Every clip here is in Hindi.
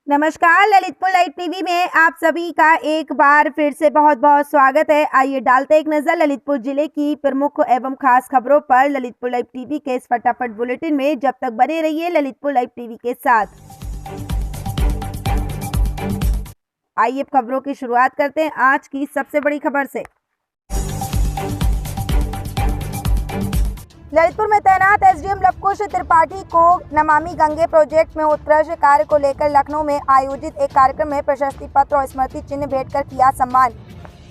नमस्कार, ललितपुर लाइव टीवी में आप सभी का एक बार फिर से बहुत बहुत स्वागत है। आइए डालते एक नजर ललितपुर जिले की प्रमुख एवं खास खबरों पर ललितपुर लाइव टीवी के इस फटाफट बुलेटिन में। जब तक बने रहिए ललितपुर लाइव टीवी के साथ। आइए खबरों की शुरुआत करते हैं आज की सबसे बड़ी खबर से। ललितपुर में तैनात एसडीएम लवकुश त्रिपाठी को नमामि गंगे प्रोजेक्ट में उत्कृष्ट कार्य को लेकर लखनऊ में आयोजित एक कार्यक्रम में प्रशस्ति पत्र और स्मृति चिन्ह भेंट कर किया सम्मान।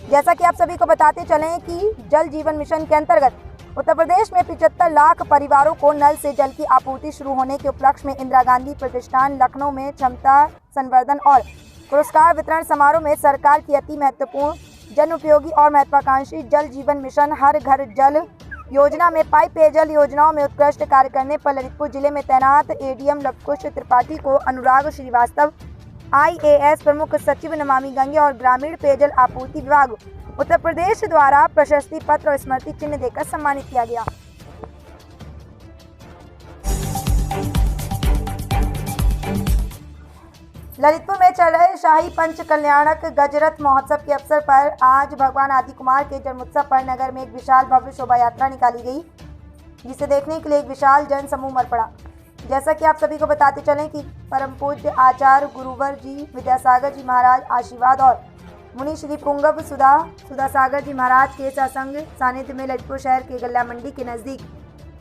जैसा कि आप सभी को बताते चलें कि जल जीवन मिशन के अंतर्गत उत्तर प्रदेश में 75 लाख परिवारों को नल से जल की आपूर्ति शुरू होने के उपलक्ष्य में इंदिरा गांधी प्रतिष्ठान लखनऊ में क्षमता संवर्धन और पुरस्कार वितरण समारोह में सरकार की अति महत्वपूर्ण जन उपयोगी और महत्वाकांक्षी जल जीवन मिशन हर घर जल योजना में पाइप पेयजल योजनाओं में उत्कृष्ट कार्य करने पर ललितपुर जिले में तैनात एडीएम लवकुश त्रिपाठी को अनुराग श्रीवास्तव आईएएस प्रमुख सचिव नमामि गंगे और ग्रामीण पेयजल आपूर्ति विभाग उत्तर प्रदेश द्वारा प्रशस्ति पत्र और स्मृति चिन्ह देकर सम्मानित किया गया। ललितपुर में चल रहे शाही पंच कल्याणक गजरथ महोत्सव के अवसर पर आज भगवान आदि कुमार के जन्मोत्सव पर नगर में एक विशाल भव्य शोभा यात्रा निकाली गई, जिसे देखने के लिए एक विशाल जन समूह उमड़ पड़ा। जैसा कि आप सभी को बताते चलें कि परम पूज्य आचार्य गुरुवर जी विद्यासागर जी महाराज आशीर्वाद और मुनि श्री पुंगव सुधा सागर जी महाराज के सत्संग सानिध्य में ललितपुर शहर के गल्ला मंडी के नजदीक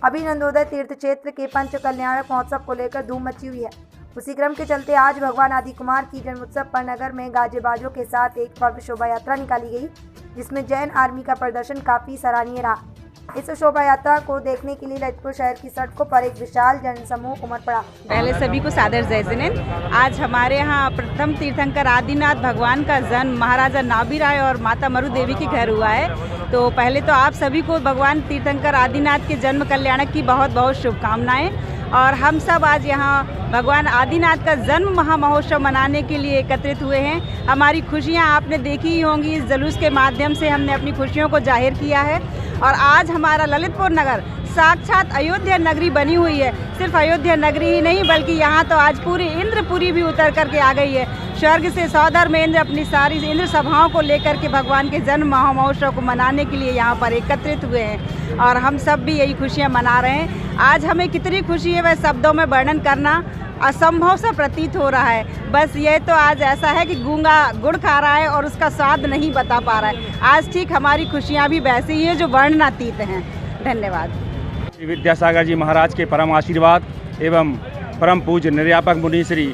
अभिनंदोदय तीर्थ क्षेत्र के पंच कल्याणक महोत्सव को लेकर धूम मची हुई है। उसी क्रम के चलते आज भगवान आदि कुमार की जन्मोत्सव पर नगर में गाजे बाजों के साथ एक भव्य शोभा यात्रा निकाली गई, जिसमें जैन आर्मी का प्रदर्शन काफी सराहनीय रहा। इस शोभा यात्रा को देखने के लिए ललितपुर शहर की सड़कों पर एक विशाल जनसमूह उमड़ पड़ा। पहले सभी को सादर जय जिनेंद्र। आज हमारे यहाँ प्रथम तीर्थंकर आदिनाथ भगवान का जन्म महाराजा नाभिराय और माता मरु देवी के घर हुआ है। तो पहले तो आप सभी को भगवान तीर्थंकर आदिनाथ के जन्म कल्याणक की बहुत बहुत शुभकामनाएं। और हम सब आज यहाँ भगवान आदिनाथ का जन्म महामहोत्सव मनाने के लिए एकत्रित हुए हैं। हमारी खुशियाँ आपने देखी ही होंगी, इस जुलूस के माध्यम से हमने अपनी खुशियों को जाहिर किया है। और आज हमारा ललितपुर नगर साक्षात अयोध्या नगरी बनी हुई है। सिर्फ अयोध्या नगरी ही नहीं बल्कि यहाँ तो आज पूरी इंद्रपुरी भी उतर करके आ गई है। स्वर्ग से सौधर में इंद्र अपनी सारी इंद्र सभाओं को लेकर के भगवान के जन्म महामहोत्सव को मनाने के लिए यहाँ पर एकत्रित हुए हैं और हम सब भी यही खुशियाँ मना रहे हैं। आज हमें कितनी खुशी है वह शब्दों में वर्णन करना असंभव सा प्रतीत हो रहा है। बस ये तो आज ऐसा है कि गूंगा गुड़ खा रहा है और उसका स्वाद नहीं बता पा रहा है। आज ठीक हमारी खुशियाँ भी वैसी ही है जो वर्णनातीत हैं। धन्यवाद। विद्यासागर जी महाराज के परम आशीर्वाद एवं परम पूज्य निर्यापक मुनि श्री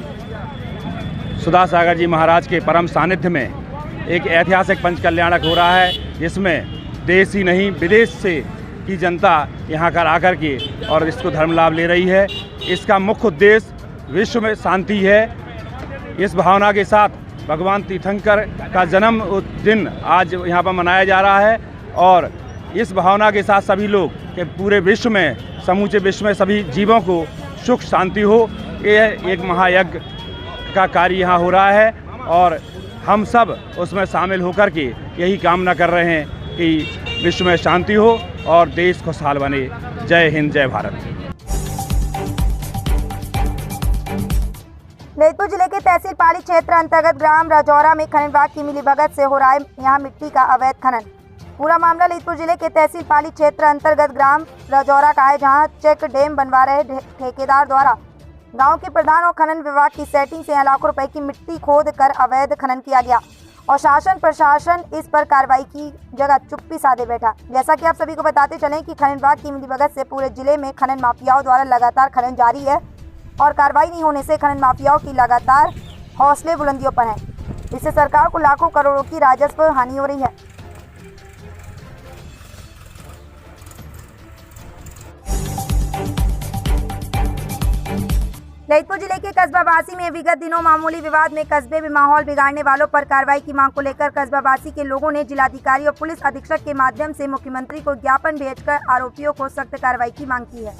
सुधा सागर जी महाराज के परम सानिध्य में एक ऐतिहासिक पंच कल्याणक हो रहा है, जिसमें देश ही नहीं विदेश से की जनता यहाँ कर आकर के और इसको धर्म लाभ ले रही है। इसका मुख्य उद्देश्य विश्व में शांति है। इस भावना के साथ भगवान तीर्थंकर का जन्म दिन आज यहाँ पर मनाया जा रहा है और इस भावना के साथ सभी लोग कि पूरे विश्व में समूचे विश्व में सभी जीवों को सुख शांति हो, ये एक महायज्ञ का कार्य यहाँ हो रहा है और हम सब उसमें शामिल होकर के यही कामना कर रहे हैं कि विश्व में शांति हो और देश खुशहाल बने। जय हिंद, जय भारत। ललितपुर जिले के तहसील पाली क्षेत्र अंतर्गत ग्राम राजौरा में खनन विभाग की मिलीभगत से हो रहा है यहाँ मिट्टी का अवैध खनन। पूरा मामला ललितपुर जिले के तहसील पाली क्षेत्र अंतर्गत ग्राम राजौरा का है, जहां चेक डैम बनवा रहे ठेकेदार द्वारा गांव के प्रधान और खनन विभाग की सेटिंग से यहाँ लाखों रुपए की मिट्टी खोद कर अवैध खनन किया गया और शासन प्रशासन इस पर कार्रवाई की जगह चुप्पी साधे बैठा। जैसा कि आप सभी को बताते चलें कि खनन विभाग की मिलीभगत से पूरे जिले में खनन माफियाओं द्वारा लगातार खनन जारी है और कार्रवाई नहीं होने से खनन माफियाओं की लगातार हौसले बुलंदियों पर है। इससे सरकार को लाखों करोड़ों की राजस्व हानि हो रही है। ललितपुर जिले के कस्बावासी में विगत दिनों मामूली विवाद में कस्बे में माहौल बिगाड़ने वालों पर कार्रवाई की मांग को लेकर कस्बावासी के लोगों ने जिलाधिकारी और पुलिस अधीक्षक के माध्यम से मुख्यमंत्री को ज्ञापन भेजकर आरोपियों को सख्त कार्रवाई की मांग की है।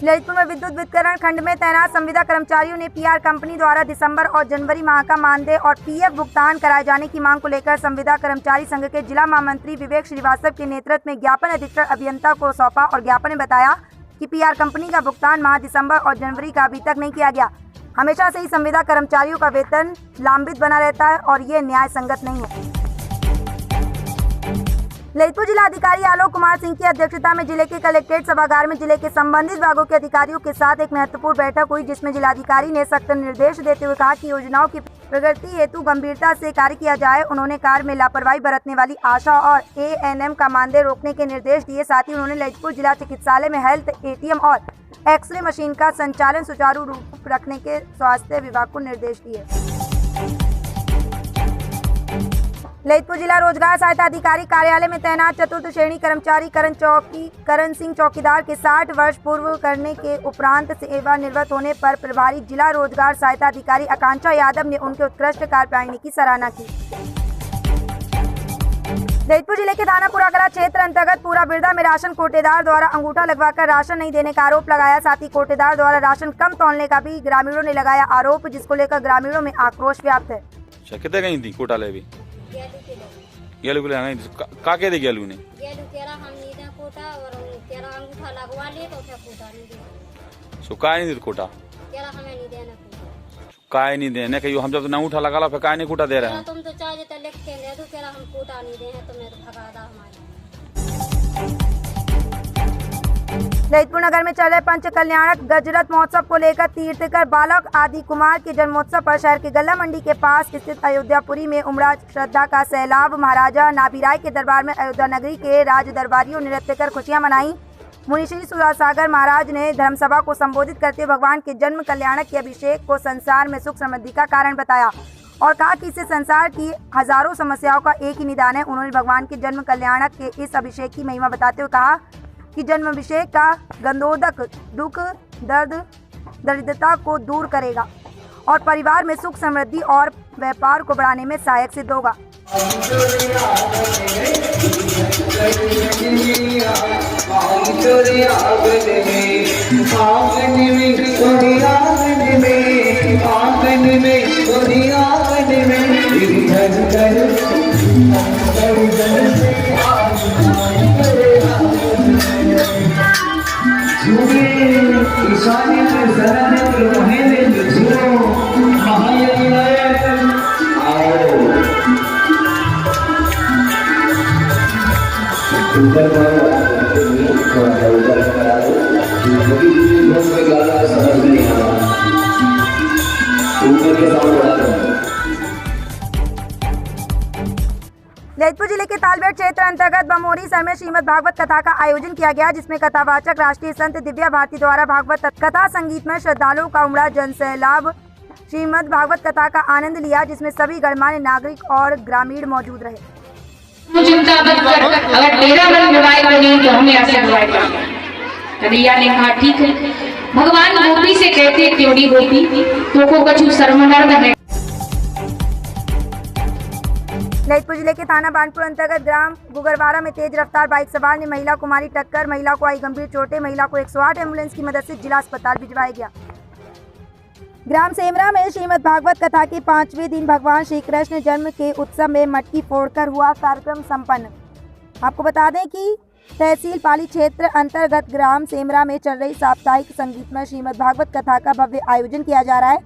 ललितपुर में विद्युत वितरण खंड में तैनात संविदा कर्मचारियों ने पीआर कंपनी द्वारा दिसंबर और जनवरी माह का मानदेय और पीएफ भुगतान कराए जाने की मांग को लेकर संविदा कर्मचारी संघ के जिला महामंत्री विवेक श्रीवास्तव के नेतृत्व में ज्ञापन अधीक्षक अभियंता को सौंपा और ज्ञापन में बताया कि पीआर कंपनी का भुगतान माह दिसंबर और जनवरी का अभी तक नहीं किया गया। हमेशा से ही संविदा कर्मचारियों का वेतन लंबित बना रहता है और ये न्याय संगत नहीं है। ललितपुर जिला अधिकारी आलोक कुमार सिंह की अध्यक्षता में जिले के कलेक्ट्रेट सभागार में जिले के संबंधित विभागों के अधिकारियों के साथ एक महत्वपूर्ण बैठक हुई, जिसमें जिलाधिकारी ने सख्त निर्देश देते हुए कहा कि योजनाओं की प्रगति हेतु गंभीरता से कार्य किया जाए। उन्होंने कार्य में लापरवाही बरतने वाली आशा और एएनएम का मानदेय रोकने के निर्देश दिए। साथ ही उन्होंने ललितपुर जिला चिकित्सालय में हेल्थ एटीएम और एक्सरे मशीन का संचालन सुचारू रूप रखने के स्वास्थ्य विभाग को निर्देश दिए। ललितपुर जिला रोजगार सहायता अधिकारी कार्यालय में तैनात चतुर्थ श्रेणी कर्मचारी करण सिंह चौकीदार के 60 वर्ष पूर्व करने के उपरांत सेवानिवृत्त होने पर प्रभारी जिला रोजगार सहायता अधिकारी आकांक्षा यादव ने उनके उत्कृष्ट कार्यप्रणाली की सराहना की। ललितपुर जिले के थानापुरा कला क्षेत्र अंतर्गत पूरा बिरदा में राशन कोटेदार द्वारा अंगूठा लगवाकर राशन नहीं देने का आरोप लगाया। साथ ही कोटेदार द्वारा राशन कम तौलने का भी ग्रामीणों ने लगाया आरोप, जिसको लेकर ग्रामीणों में आक्रोश व्याप्त है। कितने गई थी कोटा ले भी गेलू के लिए का के दे गेलू ने गेलू तेरा हम नहीं दे कोटा और तेरा अंगूठा लगवा ले तो क्या कोटा नहीं दे। सो काय नहीं दे कोटा तेरा हमें नहीं देना कोटा काय नहीं देने कहियो हम जब ना अंगूठा लगा ला फिर काय नहीं कोटा दे रहे हैं। तुम तो चाहे तो लिख के दे दो, तेरा हम कोटा नहीं दे हैं तो मैं तो भगा दा हमारे। ललितपुर नगर में चल रहे पंच कल्याणक गजरत महोत्सव को लेकर तीर्थकर बालक आदि कुमार के जन्मोत्सव पर शहर के गल्ला मंडी के पास स्थित अयोध्यापुरी में उमड़ा श्रद्धा का सैलाब। महाराजा नाभिराय के दरबार में अयोध्या नगरी के राज दरबारियों ने नृत्य कर खुशियां मनाई। मुनिश्री सुधासागर महाराज ने धर्मसभा को संबोधित करते हुए भगवान के जन्म कल्याणक के अभिषेक को संसार में सुख समृद्धि का कारण बताया और कहा कि इससे संसार की हजारों समस्याओं का एक ही निदान है। उन्होंने भगवान के जन्म कल्याणक के इस अभिषेक की महिमा बताते हुए कहा कि जन्माभिषेक का गंधोदक दुख दर्द दरिद्रता को दूर करेगा और परिवार में सुख समृद्धि और व्यापार को बढ़ाने में सहायक सिद्ध होगा। ललितपुर जिले के तालबेट क्षेत्र अंतर्गत बमोरी सर में श्रीमद् भागवत कथा का आयोजन किया गया, जिसमें कथावाचक राष्ट्रीय संत दिव्या भारती द्वारा भागवत कथा संगीत में श्रद्धालुओं का उमड़ा जनसैलाब श्रीमद् भागवत कथा का आनंद लिया, जिसमें सभी गणमान्य नागरिक और ग्रामीण मौजूद रहे। चिंता मत कर, अगर तेरा मन विवाह नहीं तो हमें ऐसे विवाह कर। कन्हैया ने कहा ठीक है। भगवान गोपी से कहते क्योंकि गोपी तो को कछु शर्मनाक है। ललितपुर जिले के थाना बानपुर अंतर्गत ग्राम गुगरवारा में तेज रफ्तार बाइक सवार ने महिला को मारी टक्कर। महिला को आई गंभीर चोटें। महिला को 108 एम्बुलेंस की मदद से जिला अस्पताल भिजवाया गया। ग्राम सेमरा में श्रीमद् भागवत कथा के 5वें दिन भगवान श्री कृष्ण जन्म के उत्सव में मटकी फोड़कर हुआ कार्यक्रम संपन्न। आपको बता दें कि तहसील पाली क्षेत्र अंतर्गत ग्राम सेमरा में चल रही साप्ताहिक संगीतमय श्रीमद् भागवत कथा का भव्य आयोजन किया जा रहा है,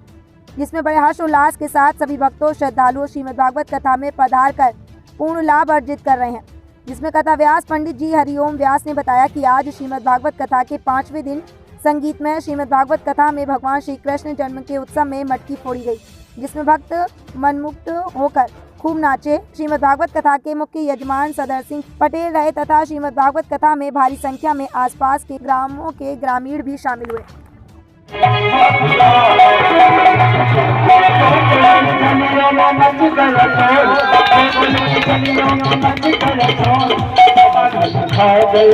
जिसमें बड़े हर्षोल्लास के साथ सभी भक्तों श्रद्धालुओं श्रीमद् भागवत कथा में पधार कर पूर्ण लाभ अर्जित कर रहे हैं। जिसमें कथा व्यास पंडित जी हरिओम व्यास ने बताया कि आज श्रीमद् भागवत कथा के 5वें दिन संगीतमय श्रीमद् भागवत कथा में भगवान श्री कृष्ण जन्म के उत्सव में मटकी फोड़ी गई, जिसमें भक्त मनमुक्त होकर खूब नाचे। श्रीमद् भागवत कथा के मुख्य यजमान सदर सिंह पटेल रहे तथा श्रीमद् भागवत कथा में भारी संख्या में आसपास के ग्रामों के ग्रामीण भी शामिल हुए। आजा